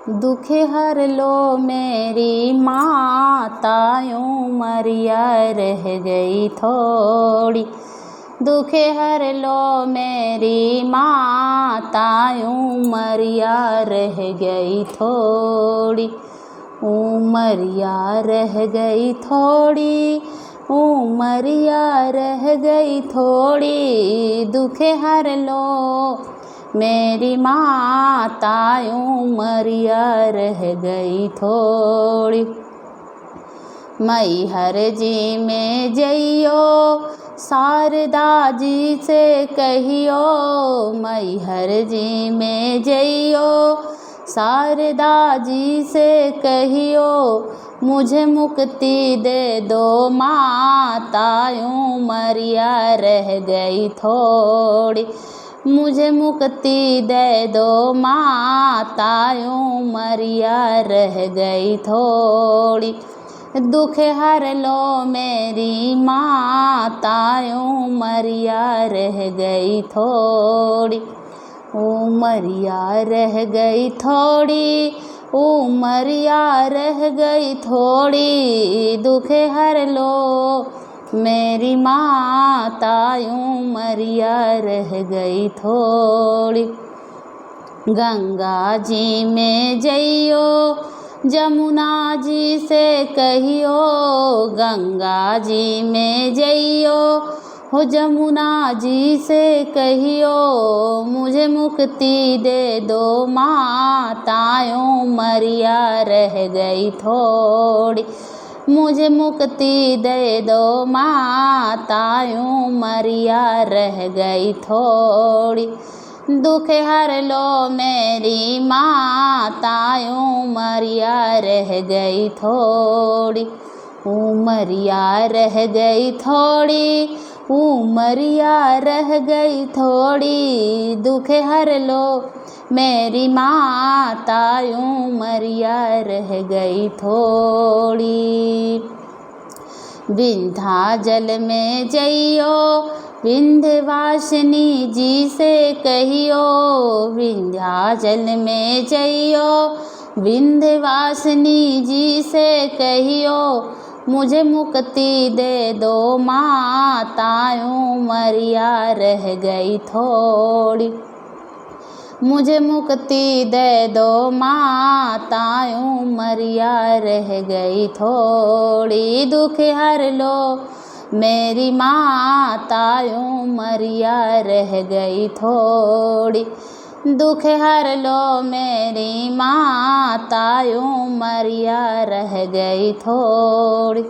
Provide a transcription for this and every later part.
दुख हर लो मेरी माता, उमरिया रह गई थोड़ी। दुख हर लो मेरी माता, उमरिया रह गई थोड़ी। उमरिया रह गई थोड़ी, उमरिया रह गई थोड़ी। दुख हर लो मेरी माता, उमरिया रह गई थोड़ी। मैहर जी में जइयो शारदा जी से कहियो। मैहर जी में जइयो शारदा जी से कहियो। मुझे मुक्ति दे दो माता, उमरिया रह गई थोड़ी। मुझे मुक्ति दे दो माता, उमरिया रह गई थोड़ी। दुख हर लो मेरी माता, उमरिया रह गई थोड़ी। उमरिया रह गई थोड़ी, उमरिया रह गई थोड़ी। दुख हर लो मेरी माता, उमरिया रह गई थोड़ी। गंगा जी में जइयो जमुना जी से कहियो। गंगा जी में जइयो हो जमुना जी से कहियो। मुझे मुक्ति दे दो माता, उमरिया रह गई थोड़ी। मुझे मुक्ति दे दो माता, उमरिया रह गई थोड़ी। दुख हर लो मेरी माता, उमरिया रह गई थोड़ी। उमरिया रह गई थोड़ी, उमरिया रह गई थोड़ी। दुख हर लो मेरी माता, उमरिया रह गई थोड़ी। विंध्याचल में जइयो विंध्यवासिनी जी से कहियो। विंध्याचल में जइयो विंध्यवासिनी जी से कहियो। मुझे मुक्ति दे दो माता, उमरिया रह गई थोड़ी। मुझे मुक्ति दे दो माता, उमरिया रह गई थोड़ी। दुख हर लो मेरी माता, उमरिया रह गई थोड़ी। दुख हर लो मेरी माता, उमरिया रह गई थोड़ी।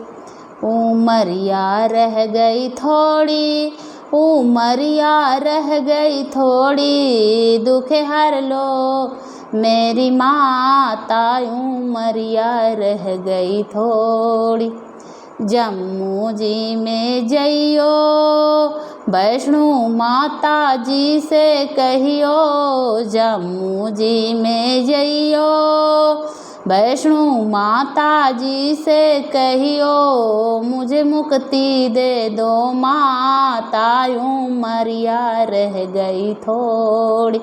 उमरिया रह गई थोड़ी, उमरिया रह गई थोड़ी। दुख हर लो मेरी माता, उमरिया रह गई थोड़ी। जम्मू जी में जइयो वैष्णो माता जी से कहियो। जम्मू जी में जइयो वैष्णो माता जी से कहियो। मुझे मुक्ति दे दो माता, उमरिया रह गई थोड़ी।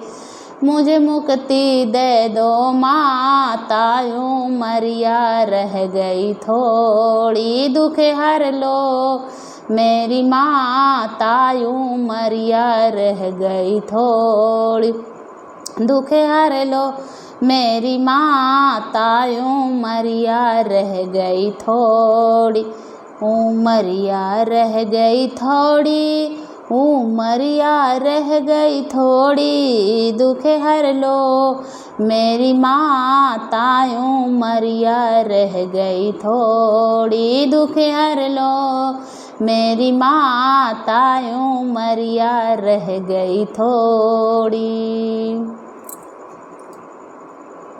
मुझे मुक्ति दे दो माता, उमरिया रह गई थोड़ी। दुख हर लो मेरी माता, उमरिया रह गई थोड़ी। दुख हर लो मेरी माता, उमरिया रह गई थोड़ी। उमरिया रह गई थोड़ी, उमरिया रह गई थोड़ी। दुख हर लो मेरी माता, उमरिया रह गई थोड़ी। दुख हर लो मेरी माता, उमरिया रह गई थोड़ी।